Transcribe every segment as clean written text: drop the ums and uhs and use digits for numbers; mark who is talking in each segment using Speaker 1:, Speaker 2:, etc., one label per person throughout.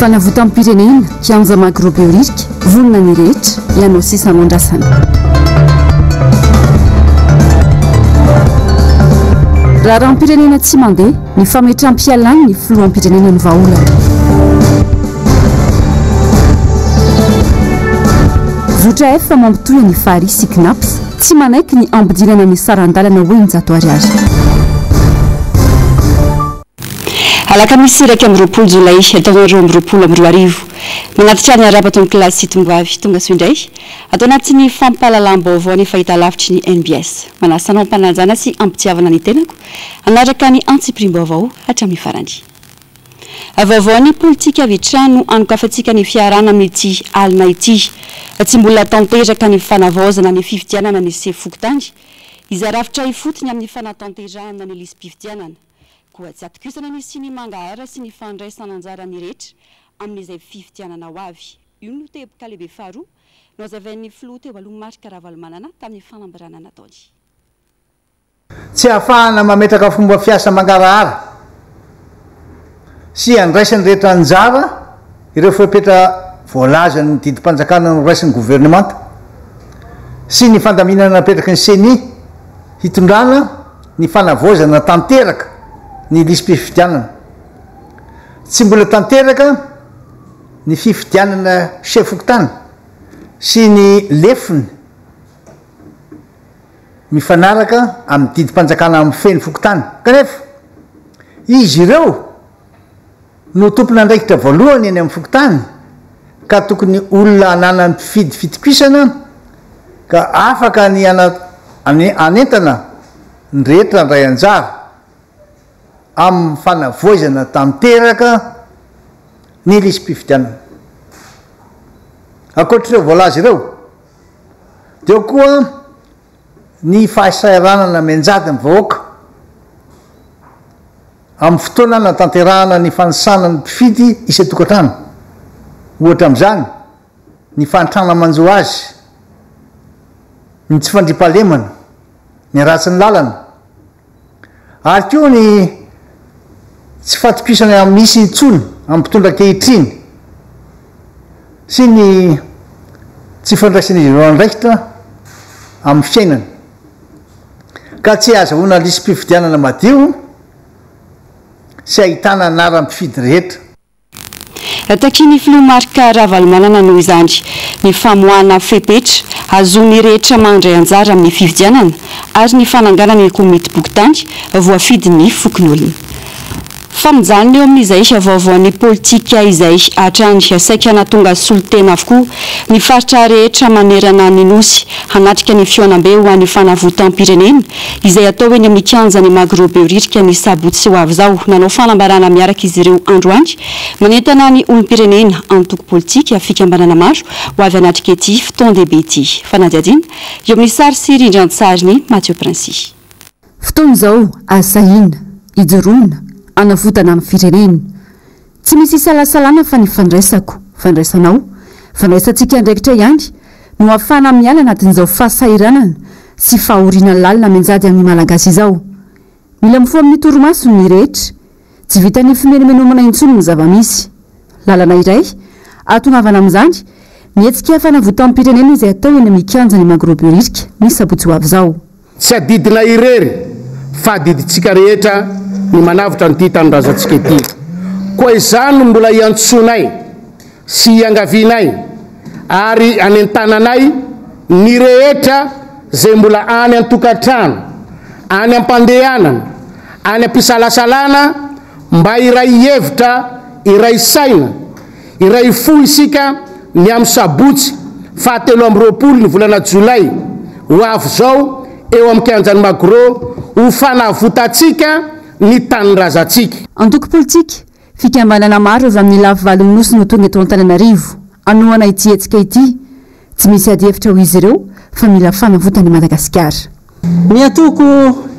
Speaker 1: fanavotam-pirenena kianja magrobeorika vonona ny rehetra ianao sisa amandrasana raha rahampirenena tsy mandeha ny fametram-pialany ny filohampirenena ny vaolana zotra efa mampitohy ny fary sy knaps tsy manaiky ny ambidinana ny sarandalana hoe ny ariary
Speaker 2: alakamisy iraky amby roapolo jolay ataonareo amby roapolo amby roa arivo manatitra ny arabatony kilasy tongoavy tonga so indray atao anatin'ny fampahalalam-baovao ny fahita lavitry ny NBS manasanao mpanajana sy ampitiavana ny tenako anaraka ny antsipriam-baovao hatramin'ny farany vaovao ny politika avy trano anokafantsika ny fiarana amin'ity alina ity tsy mbola tanteraka ny fanavaozana ny fifidianana ny sefokotany izay rafitra ifotony amin'ny fanatanterahana ny lisy-pifidianana koa tsy atokisana ny sy ny mangahara sy ny fandraisana anjara ny rehetra amin'izay fifidianana ho avy io no teboka lehibe faharoa no azavan'ny filoha teo aloha marika Ravalomanana tamin'ny fanambarana nataony
Speaker 3: tsy ahafahana mametraka fomba fiasa mangarahara sy andraisany rehetra anjara ireo fipetra voalazany didi-panjakana no raisin'ny gouvernemanta sy ny fandaminana napetraky ny seni hitondrana ny fanavozana tanteraka ny lisy-pifidianana tsy mbola tanteraka ny fifidianana sefokotany sy ny lefiny mifanaraka amin'ny didi-panjakana amin'ny feny fokotany kanefa izy ireo no tompona andraikitra voalohany eny amin'ny fokotany ka tokony olona anana ny mpifidy fitokisana ka afaka ny anentana ny rehetra andray anjara amin'ny fanavoizana tanteraka ny lisy-pifidianana akoatr'ireo voalaza ireo deo koa ny fahasairanana menjady ny vahoaka amin'ny fotoana natanterahana ny fanisana ny mpifidy isa-tokantrano ohatra amin'izany ny fantrana manjo azy ny tsy fandripahalemana ny ratsy ny lalana ary koa ny tsy fatokisana misy intsony amin'ny mpitondra kehitriny sy ny tsy fandraisan'izy ireo andraikitra amin'ny fiainana ka tsy azahoana lisy-pifidianana madio sy ahitana anaram-pifidy rehetra
Speaker 2: takiny filoha marika Ravalomanana no izany ny famoahana fepetra azony rehetra mandray anjara amin'ny fifidianana ary ny fananganana ny komity bokotany voafidy ny fokon'olona famonjany eo amin'izay vaovaon'ny politika izay atrany saika natonga solotena avokoa ny faritra rehetra manerana ny nosy hanatrika ny fionam-be ho an'ny fanavotam-pirenena izay atao eny amin'ny kianjany magrobeorika ny sabotsy ho avy zao nanao fanambarana miaraka izy ireo androany manentana ny olom-pirenena antoko politika fikambanana maro ho avy anatrika ety fotoan-dehibe ety fanadiadiana eo amin'ny sary sy rindran-tsariny Mathieu Princy
Speaker 1: fotoana zao asahina ijoroana anavotana amin'ny firenena tsy misy isalasalana fa ny fandraisanao fandraisantsika andraikitra ihany no ahafana miala anatin'izao fahasairanana sy fahoriana lalina menjady amin'ny malagasy izao mila mifoa amin'ny toromaso ny rehetra tsy vitany fimenomenomana intsony ny zava-misy lalana iray atonavana amin'izany mihetsika fanavotam-pirenena izay atao eny amin'ny kianjany magrobeorika ny sabotsy ho avy zao
Speaker 4: tsy adidina irery fa diditsika rehetra ny manavitra ny ty tanindrazantsika ity koa izany no mbola iantsonay sy iangavinay ary anentananay ny rehetra zay mbola any antokantrano any ampandehanana any ampisalasalana mba iray hevitra iray saina iray fo isika ny amin'ny sabotsy fahatelo amby roapolo ny volana jolay ho avy zao eo amin'ny kianjany magro ho fanavotatsika ny tanindrazantsika
Speaker 1: antoko politika fikambanana maro avy amin'ny lafy valiny nosy no tonga eto Antananarivo anoana ity hetsika ity tsy misy ady hevitra ho izy ireo fa mila fanavotany Madagasikara
Speaker 5: miantoko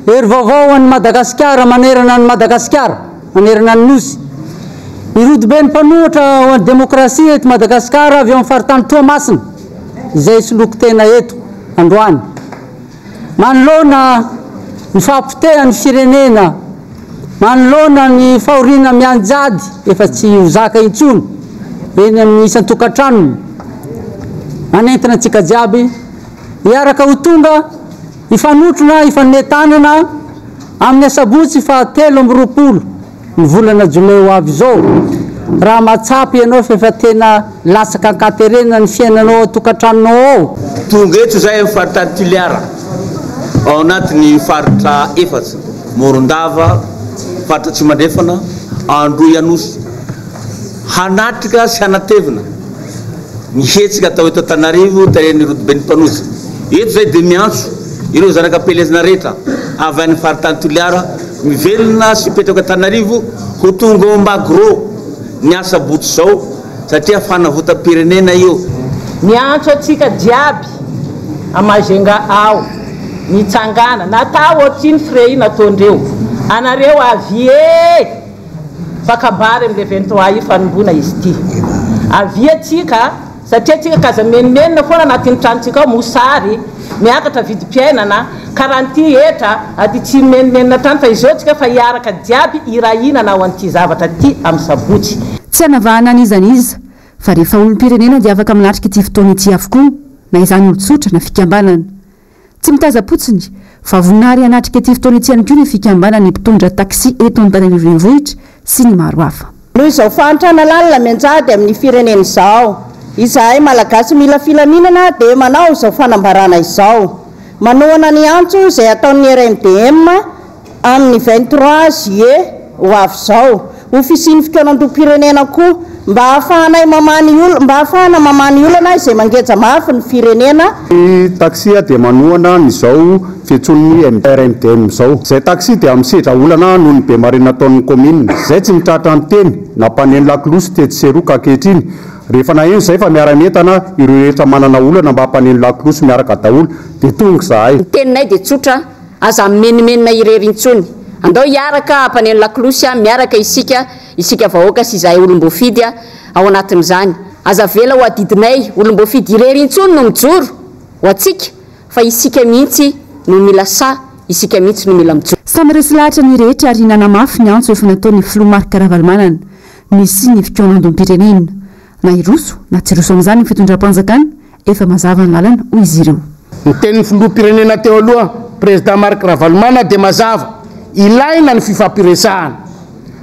Speaker 5: hery vaovao an'ny Madagasikara manerana ny Madagasikara manerana ny nosy irody be ny mpanohatra ho an'ny demokrasia eto Madagasikara avy amin'ny faritany Toamasina izay soloko tena eto androany manoloana ny fahampitehan'ny firenena manoloana ny fahoriana mianjady efa tsy ho zaka intsony eny amin'ny isan-tokantrano anentina antsika jiaby iaraka ho tonga ifanotrona ifanetanana amin'ny asabotsy fa 3 ny volana jolay ho avy zao raha matsapy ianao fa tena lasaka ankaterenana ny fiainanao atokantranonao ao
Speaker 6: tonga eto zay amin'ny faritra Toliara ao anatin'ny faritra efatsa Morondava faritra Tsimandrefana Andro Anosy hanatrika sy hanatevina ny hetsika atao eto Antananarivo tarehan'ny Rodoben'Mpanozy eto zay de miantso ireo zanak'ampelezana rehetra avy any faritra Toliara mivelona sy mipetraka Antananarivo ho tonga ao Mbagro ny asabotsy zao satria fanavotam-pirenena io
Speaker 7: miantso atsika jiaby amazenga ao mitsangana natao ohatriny frei nataondreo anareo avie fakabary amle 23 ifanombona izy ty avie atsika satria atsika kaza menimenina foana anatin'ny tranontsika ao mosary miakatra vidim-piainana karanty etra ady tsy menimenina trano fa izao tsika fa iaraka jiaby irahinana ao an'ity zavatra ty amin'ny sabotsy
Speaker 1: tsy hanavahana an'izaniza fa rehefa olom-pirenena dia afaka minatrika ity fotoana ity avokoa na izany olo-tsotra na fikambanana tsy mitaza-potsiny fa voninahary hanatrika ity fotoana ity ihany koa ny fikambanana ny mpitondra taxi eto Antananarivo renivohitra sy ny maro hafa
Speaker 8: noho izao fahantrana lalina mianjady amin'ny firenena izao izahay malagasy mila filaminana dia manao izao fanambarana izao manohana ny antso izay ataon'ny RMDM amin'ny 23 juillet ho avy izao ho fisiany fotoanan-dom-pirenena koa mba hahafahanay mamany olana izay mangeja mafy ny firenena
Speaker 9: taxi dia manohana nyzao fiantson'ny RMDM zao zay taxi dia misedra olana noho ny be marina ataon'ny commune zay tsy mitratra ny teny nampaneny lakolosy tety seroka ankehitriny rehefa na eny zay fa miara-metana ireo rehetra manana olana mba hampaneny lakolosy miaraka daholo dia tonga zahay
Speaker 10: ny teninay dia tsotra aza menimenina irery-intsony andao iaraka hampaneny lakolosy miaraka isika vahoaka sy izahay olom-boafidy ao anatin'izany aza vela ho adidinay olom-boafidy irery-intsony no mijoro ho atsika fa isika mihitsy no mila sa isika mihitsy no mila mijoro
Speaker 1: samy resy lahatra ny rehetra ary nanamafy ny antso efa nataon'ny Filomark Ravalomanana misy ny fitoanandom-pirenena na iroso na tsy roso amin'izany ny fitondram-panjakana efa mazava ny lalana hoy izy ireo
Speaker 4: ny tenin'ny filoha-pirenena teo aloha président Mark Ravalomanana dia mazava ilaina ny fifampiresahana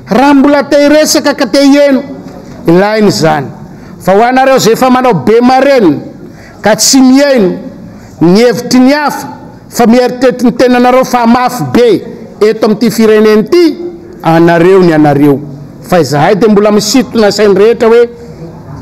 Speaker 4: raha mbola te hiresaka ka te hieno ilaina izany fa ho anareo zay efa manao be marenina ka tsy mihaino ny hevitry ny hafa fa mieritreritry ny tenanareo fa mafy be eto amin'ity firenena ity anareo ny anareo fa izahay dia mbola misitona sainy rehetra hoe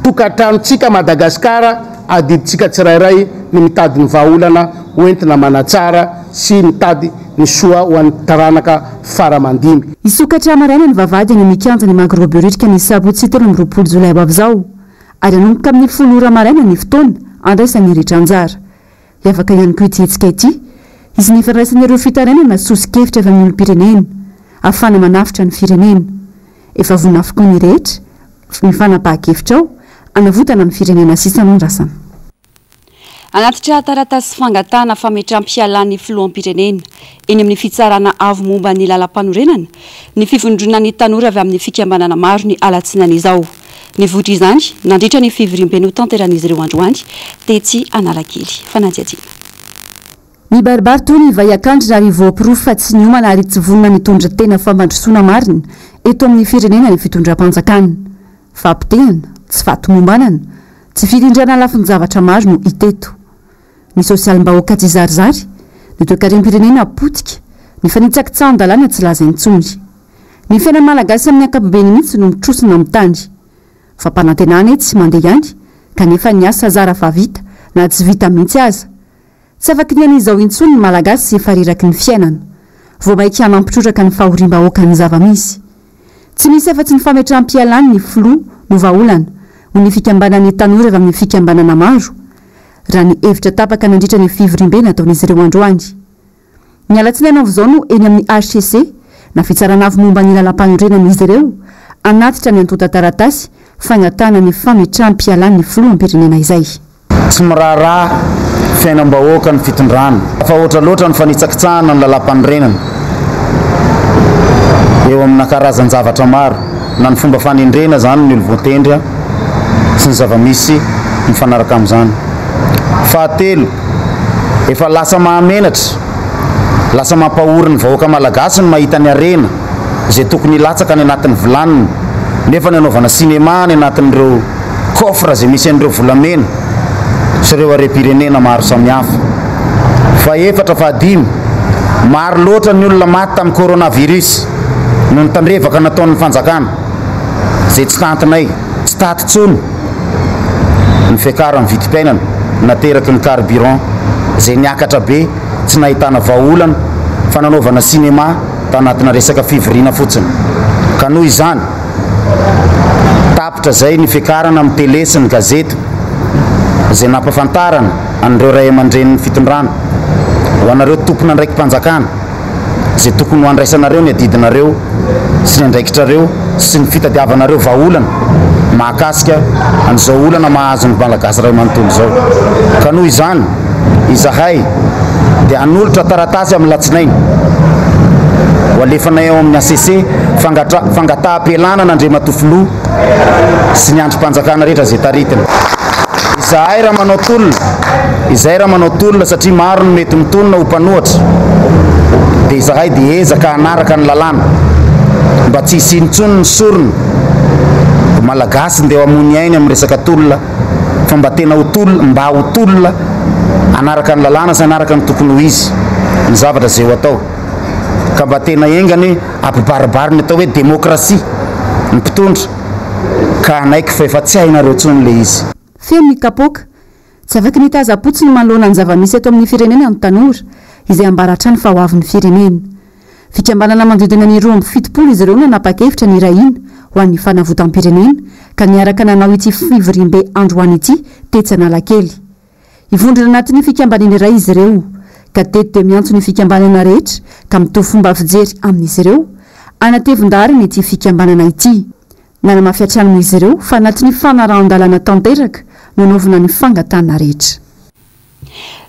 Speaker 4: tokantranontsika Madagasikara adiditsika tsirairay ny mitady ny vahaolana hoentina manatsara sy mitady ny soa ho an'ny taranaka faramandimy
Speaker 1: isokatra maraina ny vavady any mikanja ny magrobeoritrika ny sabotsy 13 jolay avy zao ary anomboka amin'ny 10 maraina ny fotoana andraisany rehetra anjara iafaka ihany koa ity hetsika ity izy ny fandraisan'ireo fitarenana sosikevitra avy amin'ny olom-pirenena ahafana manafitra ny firenena efa vonafiko ny rehetra ny fanapaha-kevitra ao anavotana ny firenena sisa nondrasana
Speaker 2: anatitra taratasy fangatana fametram-pialan'ny filoham-pirenena eny amin'ny fitsarana avo momba ny lalam-panorenana ny fivondrona ny tanora avy amin'ny fikambanana maro ny alatsinana izao ny votra izany nandritra ny fivoriam-peno tanteran'izy ireo androany tetsy Analakely fanadihadina
Speaker 1: ny baribary toy ny vaiakandrina ary voapirofo fa tsy niomana ary tsy vonona nitondra tena fampandrosoana marina eto amin'ny firenena ny fitondram-panjakana fampitehana tsy fatomombanana tsy firindrana lafiny zavatra maro no iteto ny sosialim-bahoaka tsy zarizary ny toekarem-pirenena potika ny fanitsaka tsan-dalàna tsy laza intsony ny fiainany malagasy amin'ny ankapobeny mihitsy no mitrosina amin'ny tany fa mpanantenana tsy mandeha ihany kanefa ny asa zara fa vita na tsy vita mihitsy aza tsy afaka ny an'izao intsony ny malagasy efa reraky ny fiainana vao maika hanampitrotraka ny fahorim-bahoaka ny zava-misy tsy misy afa-tsy ny fametram-pialany ny filoha no vahaolana ho ny fikambanany tanora avy amin'ny fikambanana maro raha ny hevitra tapaka nandritra ny fivoriam-bena ataon'izy ireo androany ny alatsinaina avy zao no eny amin'ny HCC na fitsarana avy momba ny lalam-panorenan'izy ireo anatitra ny antota taratasy fagnatana ny fametram-pialan'ny filoham-pirenena izay
Speaker 11: tsy miraharaha fiainam-bahoaka ny fitondrana fa ohatra loatra ny fanitsakitsahana ny lalam-panorenana eo amina karazan-javatra maro na ny fomba fanendrena zany ny olo voatendry sy ny zava-misy mifanaraka amin'izany. Fahatelo, efa lasa mahamenatra, lasa mampahoriny vahoaka malagasy ny mahita ny arena zay tokony hilatsaka ny anatin'ny volaniny, nefa ny anaovana sinema ny anatin'ireo coffre zay misy an'ireo volamena sy ireo harem-pirenena maro samihafa. Faefatra, fahadimy, maro loatra ny olona maty tamin'ny coronavirus no ny tandrevaka nataon'ny fanjakana zay tsy tantinay, tsy taty tsony ny fiakara amin'ny vidim-piainana nateraky ny carburant zay niakatra be, tsy nahitana vahaolana fa nanaovana sinema tanatina resaka fivoriana fotsiny. Ka noho izany tapitra zay ny fiakarana amin'ny tele sy ny gazety zay nampafantarana an'ireo ray aman-dren'ny fitondrana ho anareo tompona ndraiky mpanjakana zay tokony ho andraisanareo ny adidinareo sy ny andraikitrareo sy ny fitadiavanareo vahaolana mahakasika an'izao olana mahazo ny malagasy ray amanontolo zao. Ka noho izany izahay dia hanolotra taratasy amin'ny latsinainy ho alefanay ao amin'ny ACC fangataha-pialana n'Andriamatofilo sy ny androm-panjakana rehetra zay taritiny. Izahay raha manao tolona satria maro ny mety mitonona ho mpanohatra dia izahay dia ezaka hanaraka ny lalàna mba tsy hisinitsony ny sorona malagasy ndeha hamony ainy amin'ny resaka tolona fa mba tena mba ho tolona anaraka ny lalàna sy anaraka ny tokony ho izy ny zavatra zay ho atao, ka mba tena engany ampibaribary ny atao hoe demokrasia ny mpitondra, ka anaiky fa efa tsy hainareo tsony le izy.
Speaker 1: Feno mikapoka tsy afaka nitaza-potsiny manoloana ny zava-misy eto amin'ny firenena ny tanora izay ambaratra ny fahoavin'ny firenena. Fikambanana manodidina ny 27 izy ireo no nanapa-kevitra ny rahina ho an'ny fanavotam-pirenena ka niaraka nanao ity fivoriam-be androany ity tetsy Analakely. Ivondrona anatin'ny fikambanana iray izy ireo ka teto dia miantso ny fikambanana rehetra ka mitovy fomba fijery amin'izy ireo anatevindary ny ity fikambanana ity. Nanamafiatrano izy ireo fa anatin'ny fanarahan-dalana tanteraka no naovana ny fangatana rehetra.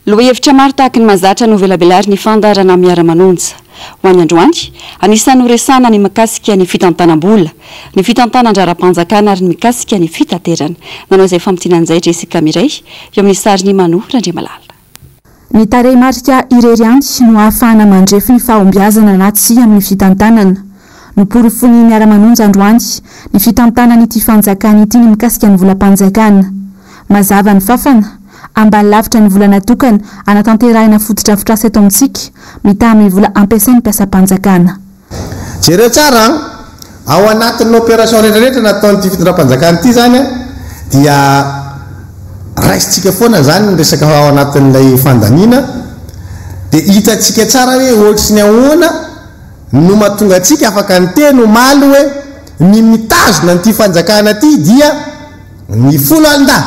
Speaker 2: Lohahevitra maro tahaka ny mahazatra no velabelary ny fandarana miara-manonja ho an'ny androany anisan'ny horesana ny mikasika ny fitantanam-bola, ny fitantanan-dra-panjakana ary ny mikasika ny fitaterana. Nanao izay famitianan'izay Jessica Miray eo amin'ny sariny Mano Randriamalala.
Speaker 12: Ny tarehimarika irery no ahafahana mandrefy ny fahombiazana anaty sy amin'ny fitantanana. No porofony miara-manonja androany ny fitantanana ity fanjakana ity ny mikasika ny volam-panjakana. Mazava ny fafana ambany lavitra ny vola natokana anatanterahina fototra fitrasa eto amintsika mitaha amin'ny vola ampiasain'ny mpiasa-panjakana.
Speaker 13: Jereo tsara ao anatin'ny opération rehetrarehetra nataon'ity fitondram-panjakana ity zany dia raisitsika foana zany ny resaka ao anatin'ilay fandaniana dia hitatsika tsara hoe ohatsy ny ahoana no mahatonga atsika afaka ny teny omaly hoe ny mitazona n'ity fanjakana ity dia ny folo alin-da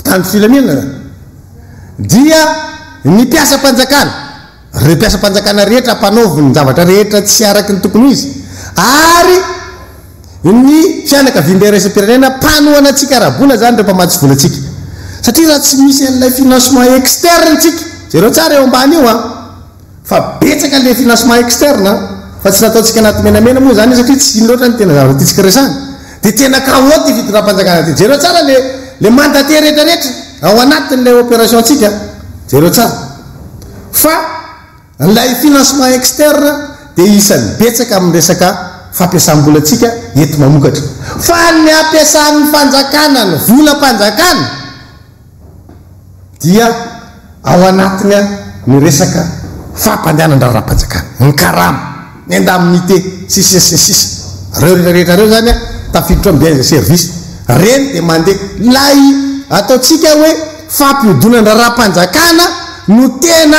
Speaker 13: tany filaminana dia ny mpiasa-panjakana re mpiasa-panjakana rehetra mpanaovy ny zavatra rehetra tsy araky ny tokony izy ary ny fianakavian'ilay raisam-pirenena mpanohana atsika rahabola zany re mpamatsy volatsika satria raha tsy misy an'ilay financement externe tsika zereo tsara eo ambany io fa betsaka le financement externe fa tsy nataontsika anaty menamena moa zany satria tsy iny loatra ny tena zavatra tiatsika resana dia tena kaoty fitondram-panjakana ty jereo tsara le mandaté rehetrarehetra ao anatin'ilay opération tsika jereo tsara fa nilay financement externe dia isan'ny betsaka amin'ny resaka fampiasam-bola tsika ety mamokatra fa ny ampiasan'ny fanjakana ny volam-panjakana dia ao anatiny ny resaka fampandehanan-draram-panjakana ny karama ny indemnité sisa reo rehetrarehetra reo zany tafiditra amin'ny bien service reny dia mandeha lay ataotsika hoe fampihodonan-draram-panjakana no tena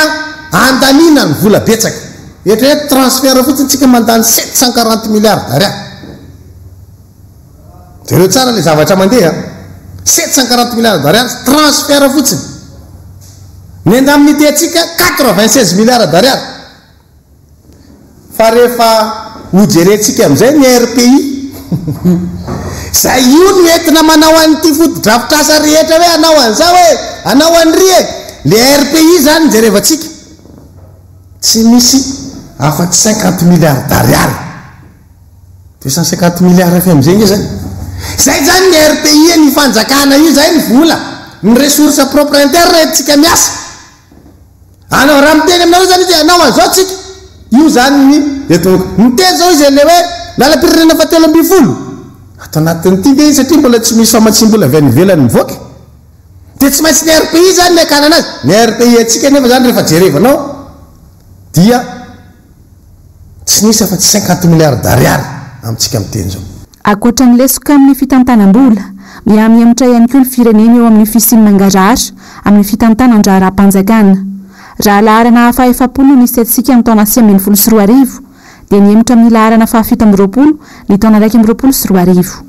Speaker 13: andaniana ny vola betsaka ehetrarehetra transfert fotsiny tsika mandany 740 milliards d'ariary zareo tsara le zavatra mandeha 740 milliards d'ariary transfert fotsiny ny indemnité atsika 96 milliards d'ariary fa rehefa hojerentsika amin'izay ny RPI zay io no entina manao an'ity foto-drafitrasa rehetra hoe anao an'izao hoe anao an'ry le RPI zany jerevantsika tsy misy afa-tsy 50 milliards d'ariary 250 milliards fa amin'izay nge zany zay zany ny RPI ny fanjakana io zay ny vola ny ressource propre interne tsika miasa anao raha miteny aminareo zany izy anao an'izao tsika io zany ny eto miteny zao izy le hoe lala-pirenena fatelo amby folo atao anatin'ity de izy satria mbola tsy misy famatsim-bola avy any ivelany mivoaka de tsy maintsy ny RPI zany ny akana anazy ny RPI atsika nefa zany rehefa jerevanao dia tsy nisy afa tsy 50 milliards d'ariary amitsika miteny zao
Speaker 12: akoatra ny lesoka amin'ny fitantanam-bola miamiamitra ihany koa ny firenena eo amin'ny fisiany mangarahatra amin'ny fitantanan-draha raha-mpanjakana raha laharana hafa efapolo nisy atsika amin'ny taona 2024 dia niemitra amin'ny laharana fahafito amby roapolo ny taona 2024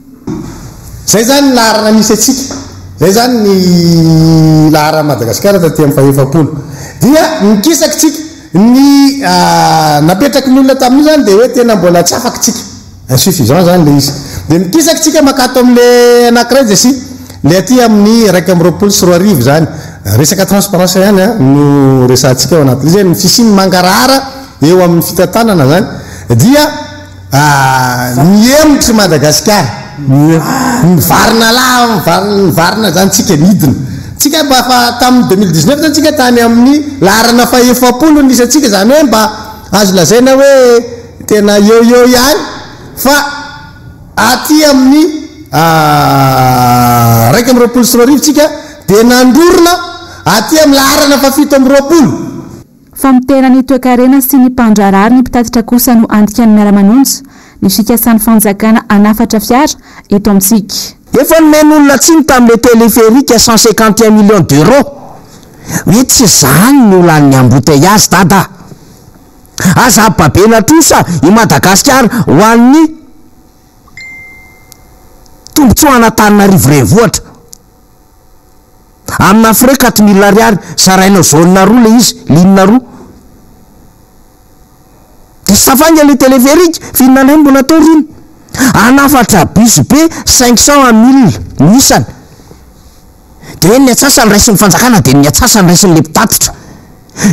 Speaker 13: zay zany ny laharana misy atsika zay zany ny laharana Madagasikara taty amin'ny fahefapolo dia nikisaka tsika ny napetraky ny olona tamin'io zany dia hoe tena mbola tsy afaky tsika insuffisant zany le izy dia mikisaka tsika makato amin'le anankiray de sy le aty amin'ny 1 sy 2 zany resaka transparence ihany no resantsika ao anatin'izy zay ny fisiny mangarahara eo amin'ny fitantanana zany dia niemitry Madagasikara mivarina mivarina zany tsika midina tsika mba fa tamin'ny 2019 zany tsika tany amin'ny laharana fahefapolo nisy atsika zany hoe mba azo lazaina hoe tena eo ihany fa aty amin'ny 1 sy 2 tsika dia nandorona aty amin'ny laharana fafito amby roapolo
Speaker 12: fa mitena ny toekarena sy ny mpandrarary ny mpitatitra kosa no andika ny miara-manonja ny fikasan'ny fanjakana anafatra fiara eto amintsika
Speaker 14: efa nomen'olona tsiny tamin'le téléphérique 151 millions d'euros hoe tsy zany ny olan'ny embouteillage dada aza babena trosa i Madagasikara ho an'ny tombotsoana Antananarivo renivohitra amina frais 4 000 ariary zarainao zone roa le izy ligne roa de safanga le téléphérique fihinanay mbola atao riny anafatra bus be 500 000 nisany de ny atsasany raisin'ny fanjakana de ny atsasany raisin'le mpitatitra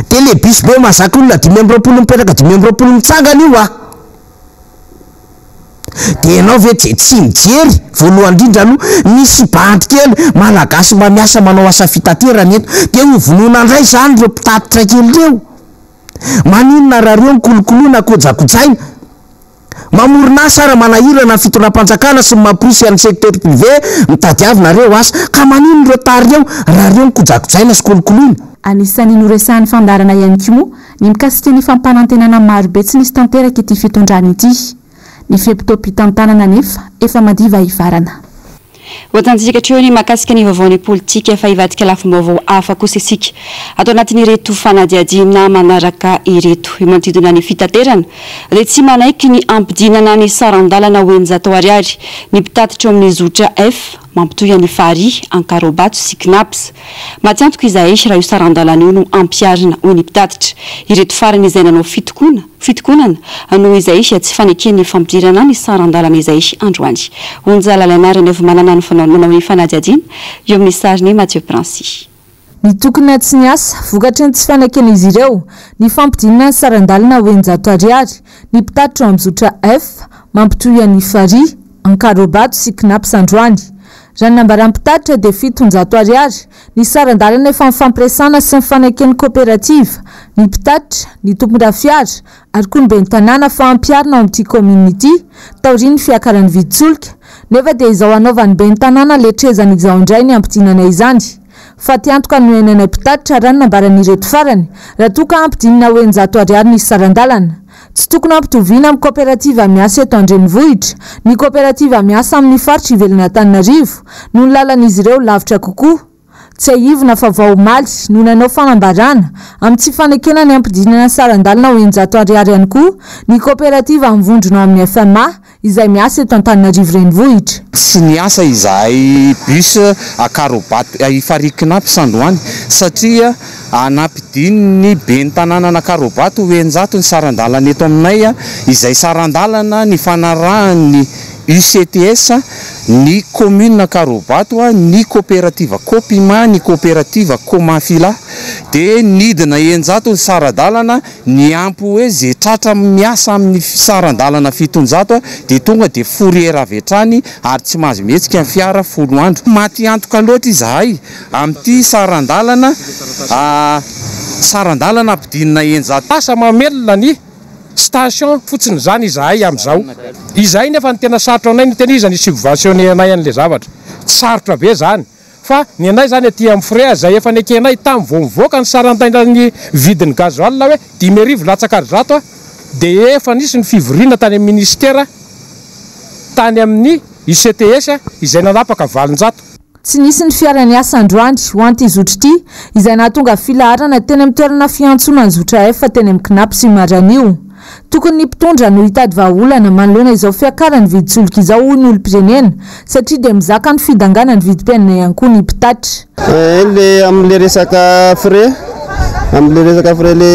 Speaker 14: de le bus be mahazaka olona 520 mipetraka 520 mitsangana io de ianao ve tsy mijery voalohany indrindra aloha misy bandy kely malagasy mba miasa manao asa fitaterana eto de hovonona ndray zany reo mpitatitra kely reo maninona raha reo mikolokoloana kojakojaina mamorinasa ara manahirana fitondram-panjakana sy mamporisy an'ny secteur privé mitadiavinareo asa ka maninona reo tary reo raha reo mikojakojaina sy kolokoloina
Speaker 12: anisan'ny noresahan'ny fandarana ihany koa ny mikasika ny fampanantenana marobe tsy nisy tanteraka ity fitondrany ity ny fepitopitantana nefa efa madiva hivarana
Speaker 2: oatantsika hatreo ny mahakasika ny vaovaony politika efa hivadika lafim-baovao hafa kosa isika atao anatin'ireto fanadiadina manaraka ireto manodidina ny fitaterana dia tsy manaiky ny ampidinana ny sarandalana hoenjatao ariary ny mpitatitra eo amin'ny zotra F mampitoy any fary ankarobato sy knaps matsiantoka izahay raha io sarandalana io no ampiarina hoy ny mpitatitra ireto farany izay nanao fitokonana no izay tsy fanekeny fampidirana ny sarandalana izay androany onjalalana nefa manana ny manao ny fanadiadiana eo amin'ny sariny Mathieu Prancy
Speaker 12: ny tokony tsy ny asa vokatra ny tsy fanekeny izy ireo ny fampidinana ny sarandalana hoenjato ariary ny mpitatitra amin'ny zotra F mampitoy any fary ankarobato sy knaps androany raha nambaram-pitatitra dia 700 ariary ny sarandalana efa mifampiresana sy mifanekeny coopérative ny mpitatitra ny tompon-dra fiara ary koa ny ben'ny tanàna fa ampiarina ao amin'ity community taoriny fiakaran'ny viditsolika nefa dia izao anaovan'ny ben'ny tanàna letrezana izao indray ny ampidinana izany fa tiantoka ny hoenana mpitatitra raha nambaran'ireto farany raha toka ampidinana hoenjato ariary ny sarandalana tsy tokony ampitoviana amin'ny coopérative miasa eto andrenivohitra ny coopérative miasa amin'ny faritra ivelana Antananarivo no ny lalan'izy ireo lavitra kokoa tsy ahivona fa vao maly no nanao fanambarana amin'ny tsy fanekena ny ampidinana sarandalana hoenjato ariary ihany koa ny coopérative mivondrona amin'ny FMA izay miasa eto Antananarivo renivohitra
Speaker 15: tsy niasa izahay bus akarobato ifarikinampy sandroany satria anampidiny ben'ny tanàna nakarobato hoenjato ny sarandalana eto aminay izay sarandalana ny fanarahany UCTS ny commune Karobato a ny coopérative Copima ny coopérative Comafila de nidina enjato ny saradalana ny ampy hoe zay tratra miasa amin'ny sarandalana fitonjato de tonga de fourrière avy hatrany ary tsy mahazo mihetsika ny fiara folo andro maty antoka loatra izahay amin'ity sarandalana ampidinina enjato
Speaker 4: asa mamelona ny station fotsiny zany izahay am'izao izahay nefa ny tena sarotra anay ny tena izy ny subventionné anay an'le zavatra tsy sarotra be zany fa ny anay zany aty amin'ny frais zay efa nekenay tamin'ny vomivoaka ny sarantaina ny vidin'ny gazoil hoe 10,000 latsaka zato de efa nisy ny fivoriana tany amin'ny ministère tany amin'ny ICTS izay nanapaka valonjato.
Speaker 12: Tsy nisy ny fiarany asa androany ho anty izotry ity izay nahatonga filaharana teny amin'ny toerana fiantsona ny zotra efa teny amin'ny kinapo sy maranio. Tokony ny mpitondra no hitady vahaolana manoloana izao fiakarany viditsoloka izao hoy ny olom-pirenena satria dia mizaka ny fidangana ny vidim-piainana ihany koa ny mpitatra.
Speaker 16: Le amin'le resaka frais le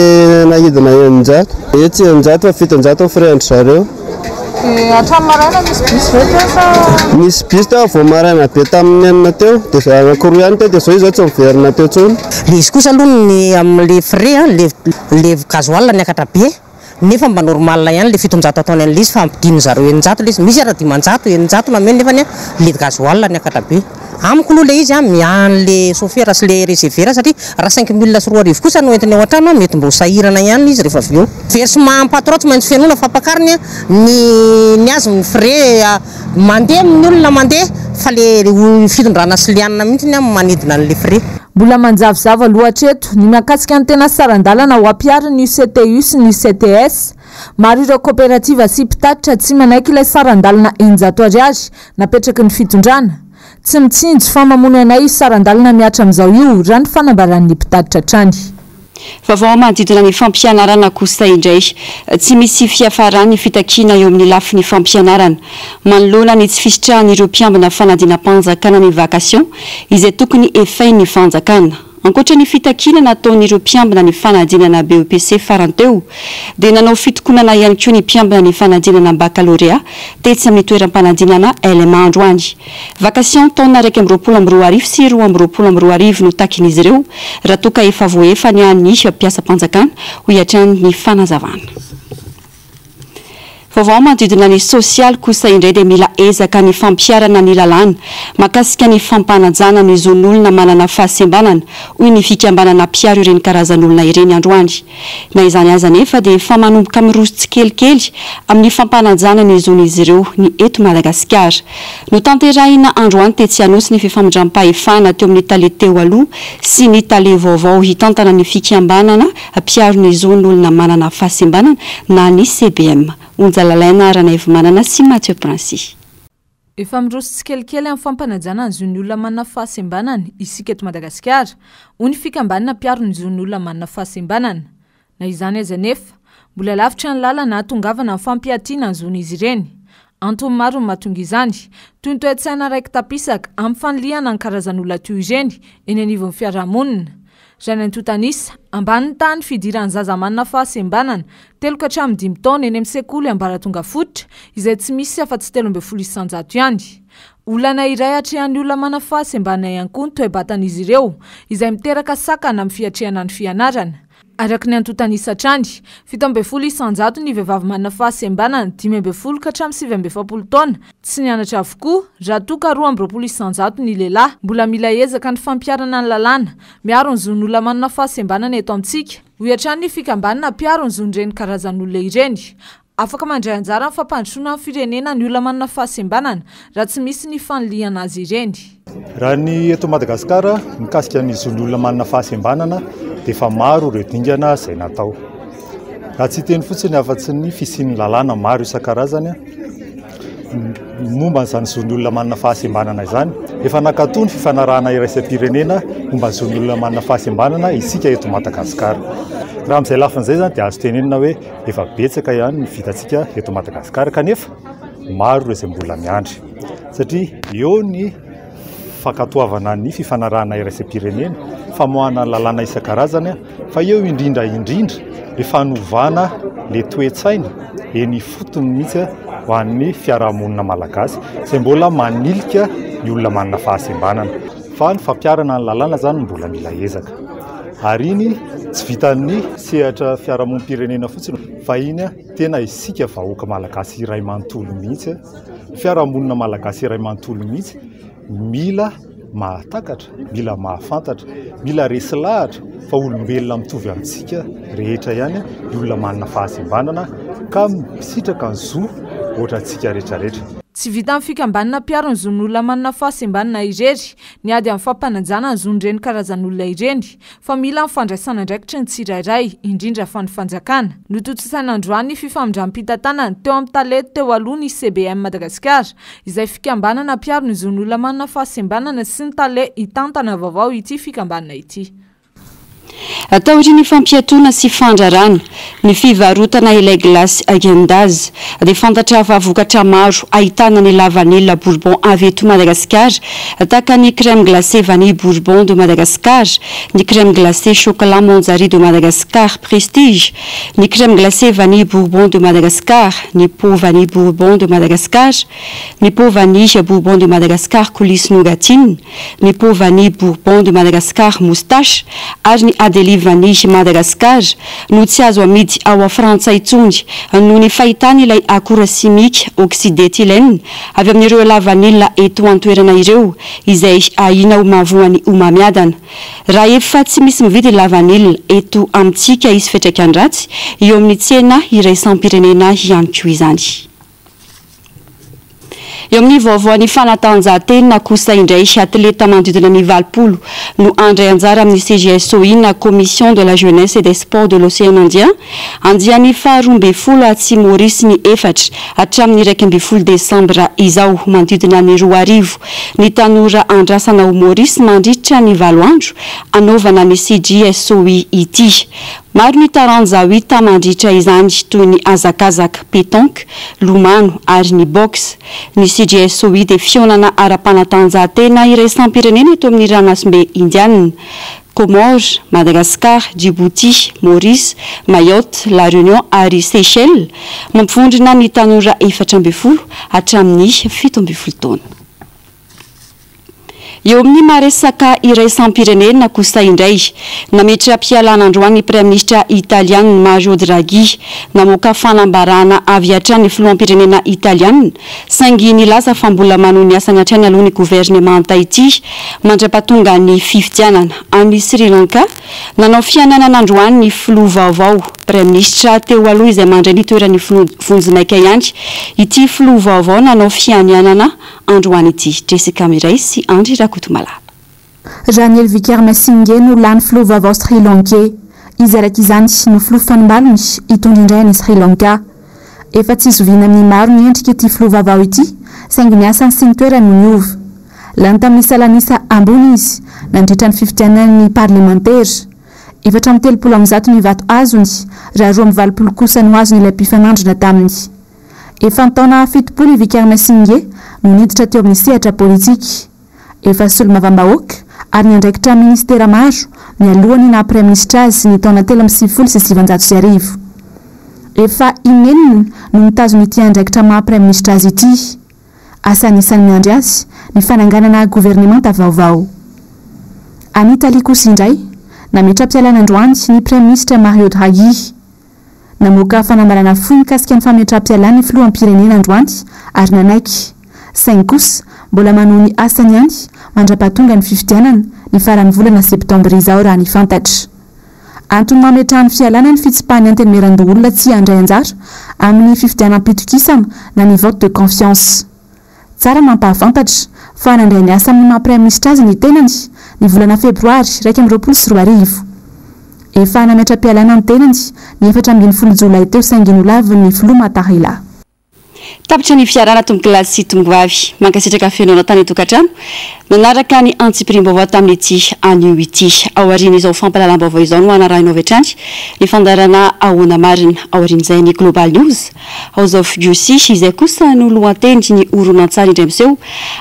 Speaker 16: nahidina eninjato etsy eninjato fa fitonjato frais andro zareo.
Speaker 12: Hatramin'ny maraina misy bis veto fa
Speaker 16: misy bis tao vao maraina be tamin'ny enina teo de anakoroa ihany teo de zao izao tsy miverina teo tsony.
Speaker 17: Le izy kosa aloha ny amin'le frais le gazoil niakatra be nefa mba normal ihany le fitonjato ataony an'le izy fa ampidiny zareo eninjato le izy misy ara dimanjato eninjato lameny nefa le gazoil niakatra be amiko aloha le izy mian'le chauffeur sy le réservera satria raha 5,000 sy 4,000 kosa no entiny ao an-trano mety mbo sahirana ihany izy rehefa avy eo versement am-patron tsy maintsy fianona fampakariny ny azo ny frais mandeha amin'ny olona mandeha fa le fitondrana sy lianina mihitsy manidina an'le frais.
Speaker 12: Mbola manjavozavo loatra eto ny mahakasika ny tena sarandalana ho ampiary ny UCTU sy ny UCTS. Maro ireo coopérative sy mpitatitra tsy manaiky ilay sarandalana eninjato ariary napetraky ny fitondrana. Tsy mitsinjo fa mamono anay sarandalana miatra amin'izao io raha ny fanambaran'ny mpitatitra trany.
Speaker 2: Vaovao manodidina ny fampianarana kosa indray tsy misy fiafarany fitakiana eo amin'ny lafiny fampianarana manoloana ny tsy fisitrahan'ireo mpiambina fanadina-panjakana ny vakasion izay tokony efain'ny fanjakana. Ankoatra ny fitakiana nataon'ireo mpiambina ny fanadinana BEPC faranteo dia nanao fitokonana ihany koa ny mpiambina ny fanadinana baccalauréat tetsy amin'ny toeram-panadinana LMA androany. Vakasion taona 2022 sy 2023 no takin'izy ireo raha toka efa voaefa ny an'ny mpiasa-panjakana ho hiatrany ny fanazavana. Vaovao manodidina ny sosialy kosa indray dia mila ezaka ny fampiarana ny lalàna mahakasika ny fampanajana ny zon'olona manana fahasembanana hoy ny fikambanana mpiaro ireny karazan'olona ireny androany. Na izany aza nefa dia efa manomboka miroso tsikelikely amin'ny fampanajana ny zon'izy ireo ny eto Madagasikara. No tanterahina androany tetsy Anosy ny fifamindram-pahefana teo amin'ny tale teo aloha sy ny tale vaovao hitantana ny fikambanana mpiaro ny zon'olona manana fahasembanana na ny CBM. Unjalalaina Ranaivo Manana sy Mathieu Princy.
Speaker 12: Efa miroso tsikelikely amin'ny fampanajana ny zon'ny olona manana fahasembanana isika eto Madagasikara hoy ny fikambanana mpiaro ny zon'ny olona manana fahasembanana. Na izany aza nefa mbola lavitra ny lalana hatongavana amin'ny fampiatiana ny zon'izy ireny. Antony maro ny mahatonga izany toy ny toe-tsaina raiky tapisaka amin'ny faniliana ny karazan'olona toy ireny eny anivon'ny fiarahamonina. Raha ny Totanisa ambany tany fidiran'ny zaza manana fahasembanana 3 ka hatramin'ny 5 taona eny amin'ny sekoly ambaratonga fototra izay tsy misy afa-tsy 13 isanjato ihany. Olana iray hatrehan'ny olona manana fahasembanana ihany koa ny toe-batan'izy ireo izay miteraka sakana amin'ny fiatrehana ny fianarana. Araka ny Totanisa trany 17 isanjato ny vehivavy manana fahasembanana 15 ka hatramin'ny 70 taona tsy nianatra avokoa raha toa ka 12 isanjato ny lehilahy. Mbola mila ezaka ny fampiarana ny lalàna miaro ny zon'olona manana fahasembanana eto amintsika ho hiatrany ny fikambanana mpiaro ny zon'ireny karazan'olona ireny. Afaka mandray anjara ny fampandrosoana amin'ny firenena ny olona manana fahasembanana raha tsy misy ny faniliana azy ireny.
Speaker 18: Raha ny eto Madagasikara mikasika ny zon'olona manana fahasembanana dia efa maro ireo dingana izay natao. Raha tsy teny fotsiny afa-tsy ny fisian'ny lalàna maro isan-karazany momba n'izany zon'olona manana fahasembanana izany efa nakatoa ny fifanarahana iraisam-pirenena momba ny zon'olona manana fahasembanana isika eto Madagasikara. Raha amin'izay lafin'izay zany dia azo tenenina hoe efa betsaka ihany ny vitantsika eto Madagasikara kanefa maro ireo izay mbola miandry satria eo ny fakatoavana ny fifanarahana iraisam-pirenena famoahana lalàna isan-karazany fa eo indrindra le fanovana le toe-tsaina eny fotony mihitsy ho an'ny fiarahamonina malagasy izay mbola manilika ny olona manana fahasembanana fa ny fampiarana ny lalàna zany mbola mila ezaka ary iny tsy vitan'ny sehatra fiarahamonim-pirenena fotsiny fa iny tena isika vahoaka malagasy iray manontolo mihitsy fiarahamonina malagasy iray manontolo mihitsy mila mahatakatra mila mahafantatra mila resy lahatra fa olombelona mitovy amintsika rehetra ihany ny olona manana fahasembanana ka misitraka ny zo ohatra antsika rehetrarehetra.
Speaker 19: Tsy vita amin'ny fikambanana piaro ny zon'olona manana fahasembanana irery ny ady amin'ny fampanajana ny zon'ireny karazan'olona ireny fa mila ny fandraisana ndraikitry ny tsirairay indrindra fa ny fanjakana nototosaina androany fifamindram-pitantanana teo amin'ny talety teo aloha ny CBM Madagasikara izay fikambanana piaro ny zon'olona manana fahasembanana sy ny tale hitantana vaovao ity fikambanana ity.
Speaker 2: Ataory ny fampiatoana sy fandrarana ny fivarotana ilay glasy agendaz dia fantatra fa vokatra maro ahitana ny la vanille bourbon avy eto Madagasikara tahaka ny crème glacée vanille bourbon de Madagascar, ny crème glacée chocolat Manjari de Madagascar Prestige, ny crème glacée vanille bourbon de Madagascar, ny pot vanille bourbon de Madagascar, ny pot vanille bourbon de Madagascar coulisses nougatine, ny pot vanille bourbon de Madagascar moustache ary ny Adélie vanille Madagascar no tsy azo amidy ao Frantsa intsony noho ny fahitana ilay akora simika oxydéthylène avy amin'ireo la vanille eto an-toerana ireo izay ahina ho mavoany homamiadana. Raha efa tsy misy mividy la vanille eto amintsika izy fetrakan-dratsy eo amin'ny tsena iraisam-pirenena ihany koa izany. Eo amin'ny vaovaon'ny fanatanjahantena kosa indray atleta manodidina ny 20 no andray anjara amin'ny CGSOI na Commission de la Jeunesse et des Sports de l'Océan Indien andiany faharoambe folo Atsy Maurice ny efatra hatramin'ny 12 Desambra izao manodidina ny 2 arivo ny tanora andrasana ao Maurice mandritra ny 7 andro anaovana ny CGSOI ity. Maro ny taranja hita mandritra izany toy ny azakazaka, pétanque, lomano ary ny boxe. Ny CGSOI dia fionana ara-panatanjahantena iraisam-pirenena eto amin'ny ranomasimbe indianina. Comores, Madagascar, Djibouti, Maurice, Mayotte, La Réunion ary Seychelles mampifondrina ny tanora 14 hatramin'ny 17 taona. Eo amin'ny maresaka iraisam-pirenena kosa indray nametra mpialana androany Prime Ministra Italiana Mario Draghi namoaka fanambarana avy hatrany filoham-pirenena Italiana saingy nilaza fa mbola manohy ny asany hatrany aloha ny gouvernemanta ity mandra-pahatonga ny fifidianana amin'ny Sri Lanka nanao fiananana androany ny filoha vaovao Prime Ministra teo aloha izay mandray ny toerany vonjinaika ihany ity filoha vaovao nanao fiananana androany ity. Jessica Miray sy Andry Rakotomala.
Speaker 12: Raniel Wickremesinghe no lany filoha vaovao Sri Lankais izy araka izany no filoha fanimbalony hitondra indray any Sri Lanka. Efa tsy zoviana amin'ny maro ny endrika ity filoha vaovao ity saingy ny asany sy ny toerany no niova. Lany tamin'ny salanisa ambony izy nandritra ny fifidianany parlementaire. Efatra amin'ny 30 ny vato azony raha 20 kosa no azony ilay mpifanandrina taminy. Efa taona 70 Wickremesinghe no niditra teo amin'ny sehatra politika. Efa solombavambahoaka ary niandraikitra ministera maro mialohany na Prime Ministra azy ny taona 37 sy 700. Efa inenina no mitazona ity andraikitra maha Prime Ministra azy ity. Asany isan'ny miandry azy ny fananganana gouvernemanta vaovao. Any Italia kosa indray nametra mpialana androany ny Prime Ministre Mario Draghi. Namoaka fanambarana fohy mikasika ny fametram-pialana ny filoham-pirenena androany ary nanaiky. Saingy kosa mbola manohy ny asany ihany mandra-pahatonga ny fifidianana ny faran'ny volana septambra izao raha ny fantatra. Antony mametrahany fialana ny fitsipahany antenemeran-doolona tsy handray anjara amin'ny fifidianam-pitokisana na ny vote de confiance. Tsara mampahafantatra fa nandray ny asa amin'ny maha-Prime Ministra azy ny tenany ny volana febroary 2024. Efa nametra-pialana ny tenany ny 14 jolay teo saingy nolaviny ny filoha Mattarella.
Speaker 2: Tapitra ny fiarana tombokilasy sy tombovavy mankasitraka fiainona tany tokantrano manaraka ny antsipirim-baovao tamin'ity anio ity ao aoriana izao fampahalalam-baovao izao no anarahinao avy hatrany ny fandarana ahoana marina ao aorian'izay ny Global News ao zao fidiosi izay kosa no lohateny ny oronan-tsary indray miseho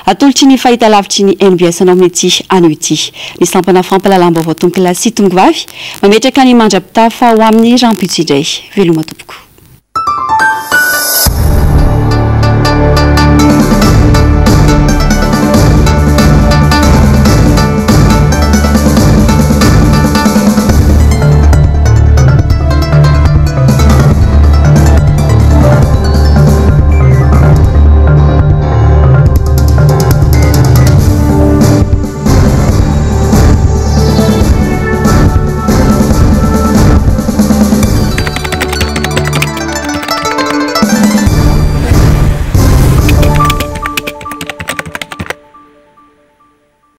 Speaker 2: atolotry ny fahitalavitry ny NBS anao amin'ity anio ity ny sampana fampahalalam-baovao tombokilasy sy tombovavy mametraka ny mandrapitafa ho amin'ny rampitso indray veloma tompoko.